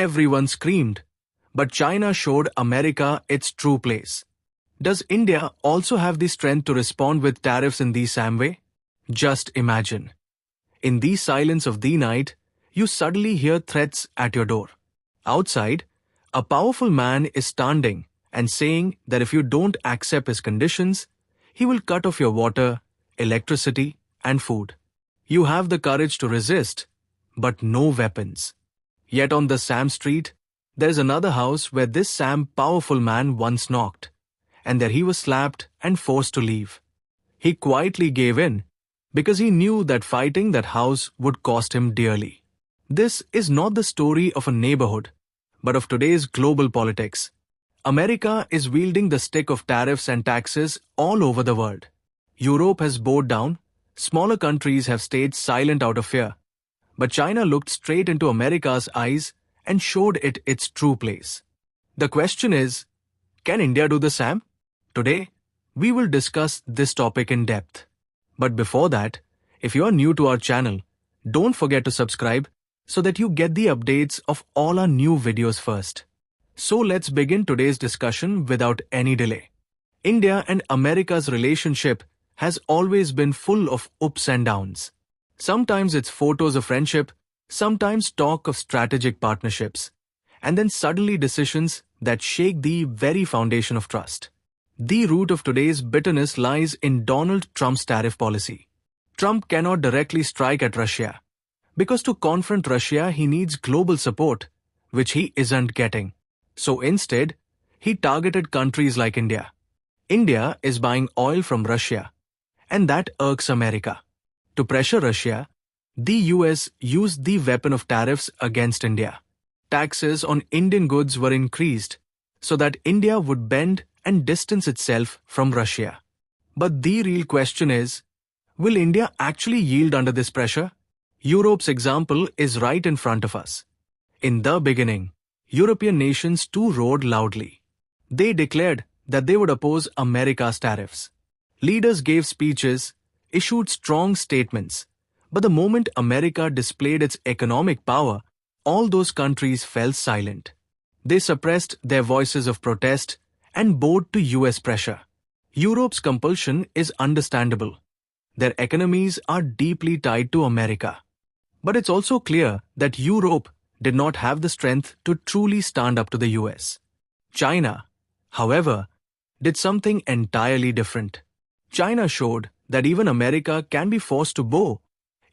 Everyone screamed, but China showed America its true place. Does India also have the strength to respond with tariffs in the same way? Just imagine. In the silence of the night, you suddenly hear threats at your door. Outside, a powerful man is standing and saying that if you don't accept his conditions, he will cut off your water, electricity, and food. You have the courage to resist, but no weapons. Yet on the same street, there is another house where this same powerful man once knocked, and there he was slapped and forced to leave. He quietly gave in because he knew that fighting that house would cost him dearly. This is not the story of a neighborhood, but of today's global politics. America is wielding the stick of tariffs and taxes all over the world. Europe has bowed down, smaller countries have stayed silent out of fear. But China looked straight into America's eyes and showed it its true place. The question is, can India do the same? Today, we will discuss this topic in depth. But before that, if you are new to our channel, don't forget to subscribe so that you get the updates of all our new videos first. So let's begin today's discussion without any delay. India and America's relationship has always been full of ups and downs. Sometimes it's photos of friendship, sometimes talk of strategic partnerships, and then suddenly decisions that shake the very foundation of trust. The root of today's bitterness lies in Donald Trump's tariff policy. Trump cannot directly strike at Russia, because to confront Russia he needs global support, which he isn't getting. So instead, he targeted countries like India. India is buying oil from Russia, and that irks America. To pressure Russia, the US used the weapon of tariffs against India. Taxes on Indian goods were increased so that India would bend and distance itself from Russia. But the real question is, will India actually yield under this pressure? Europe's example is right in front of us. In the beginning, European nations too roared loudly. They declared that they would oppose America's tariffs. Leaders gave speeches, issued strong statements, but the moment America displayed its economic power, all those countries fell silent. They suppressed their voices of protest and bowed to US pressure. Europe's compulsion is understandable. Their economies are deeply tied to America. But it's also clear that Europe did not have the strength to truly stand up to the US. China, however, did something entirely different. China showed that even America can be forced to bow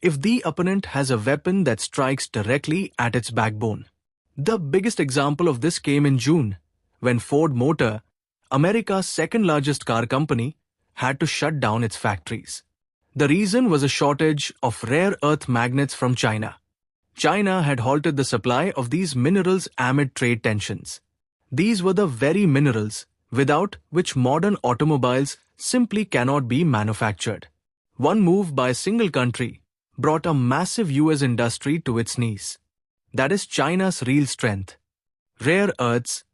if the opponent has a weapon that strikes directly at its backbone. The biggest example of this came in June, when Ford Motor, America's second-largest car company, had to shut down its factories. The reason was a shortage of rare earth magnets from China. China had halted the supply of these minerals amid trade tensions. These were the very minerals without which modern automobiles simply cannot be manufactured. One move by a single country brought a massive US industry to its knees. That is China's real strength. Rare earths,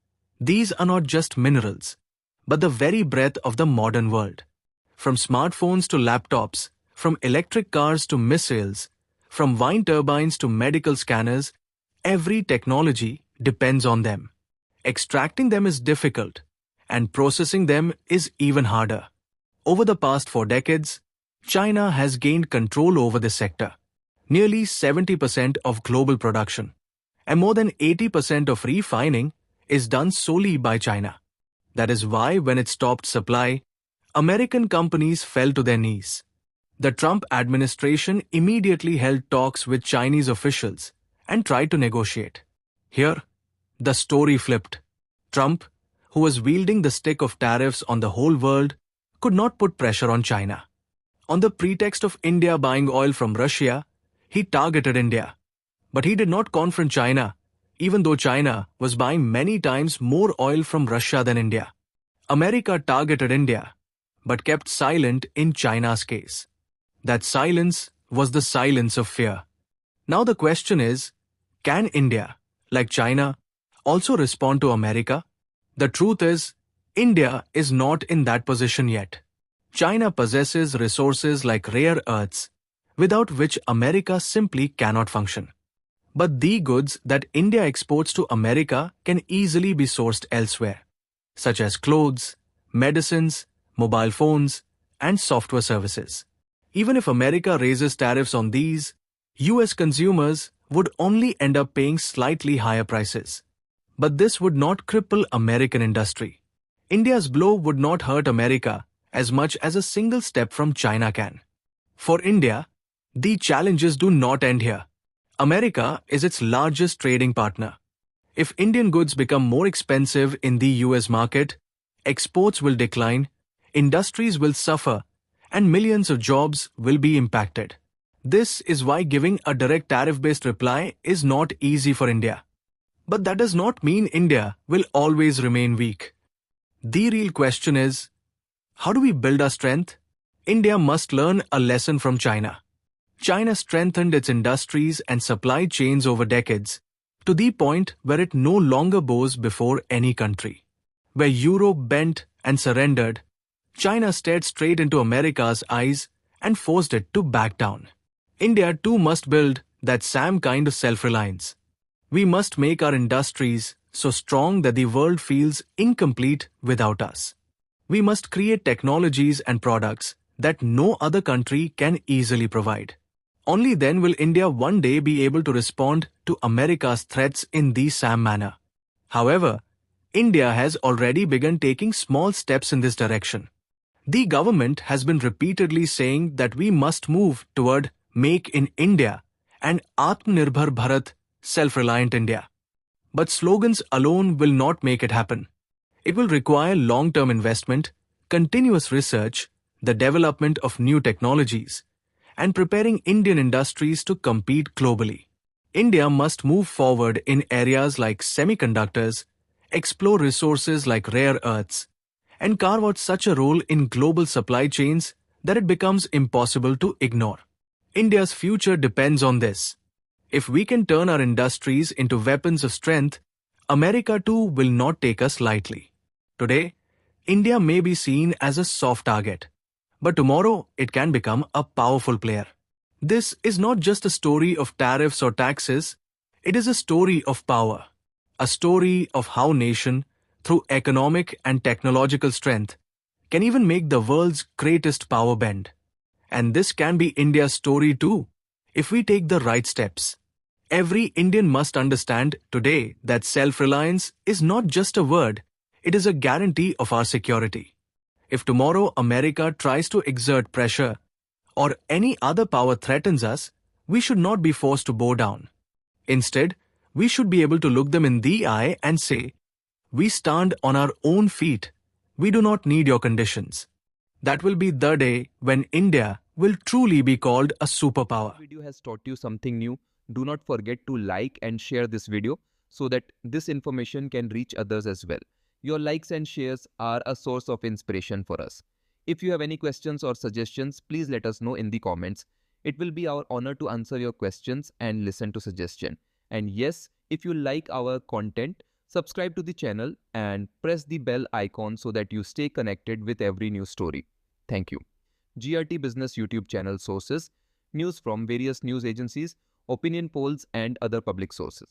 these are not just minerals, but the very breath of the modern world. From smartphones to laptops, from electric cars to missiles, from wind turbines to medical scanners, every technology depends on them. Extracting them is difficult, and processing them is even harder. Over the past 4 decades, China has gained control over this sector. Nearly 70% of global production, and more than 80% of refining is done solely by China. That is why when it stopped supply, American companies fell to their knees. The Trump administration immediately held talks with Chinese officials and tried to negotiate. Here, the story flipped. Trump, who was wielding the stick of tariffs on the whole world, could not put pressure on China. On the pretext of India buying oil from Russia, he targeted India. But he did not confront China, even though China was buying many times more oil from Russia than India. America targeted India, but kept silent in China's case. That silence was the silence of fear. Now the question is, can India, like China, also respond to America? The truth is, India is not in that position yet. China possesses resources like rare earths, without which America simply cannot function. But the goods that India exports to America can easily be sourced elsewhere, such as clothes, medicines, mobile phones, and software services. Even if America raises tariffs on these, US consumers would only end up paying slightly higher prices. But this would not cripple American industry. India's blow would not hurt America as much as a single step from China can. For India, the challenges do not end here. America is its largest trading partner. If Indian goods become more expensive in the US market, exports will decline, industries will suffer, and millions of jobs will be impacted. This is why giving a direct tariff-based reply is not easy for India. But that does not mean India will always remain weak. The real question is, how do we build our strength? India must learn a lesson from China. China strengthened its industries and supply chains over decades, to the point where it no longer bows before any country. Where Europe bent and surrendered, China stared straight into America's eyes and forced it to back down. India too must build that same kind of self-reliance. We must make our industries so strong that the world feels incomplete without us. We must create technologies and products that no other country can easily provide. Only then will India one day be able to respond to America's threats in the same manner. However, India has already begun taking small steps in this direction. The government has been repeatedly saying that we must move toward Make in India and Atmanirbhar Bharat, self-reliant India. But slogans alone will not make it happen. It will require long-term investment, continuous research, the development of new technologies, and preparing Indian industries to compete globally. India must move forward in areas like semiconductors, explore resources like rare earths, and carve out such a role in global supply chains that it becomes impossible to ignore. India's future depends on this. If we can turn our industries into weapons of strength, America too will not take us lightly. Today, India may be seen as a soft target, but tomorrow it can become a powerful player. This is not just a story of tariffs or taxes, it is a story of power. A story of how nation, through economic and technological strength, can even make the world's greatest power bend. And this can be India's story too, if we take the right steps. Every Indian must understand today that self-reliance is not just a word, it is a guarantee of our security. If tomorrow America tries to exert pressure, or any other power threatens us, we should not be forced to bow down. Instead, we should be able to look them in the eye and say, we stand on our own feet. We do not need your conditions. That will be the day when India will truly be called a superpower. This video has taught you something new. Do not forget to like and share this video so that this information can reach others as well. Your likes and shares are a source of inspiration for us. If you have any questions or suggestions, please let us know in the comments. It will be our honor to answer your questions and listen to suggestions. And yes, if you like our content, subscribe to the channel and press the bell icon so that you stay connected with every new story. Thank you. GRT Business YouTube channel sources, news from various news agencies, opinion polls and other public sources.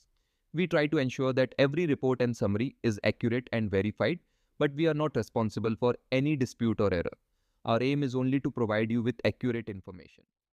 We try to ensure that every report and summary is accurate and verified, but we are not responsible for any dispute or error. Our aim is only to provide you with accurate information.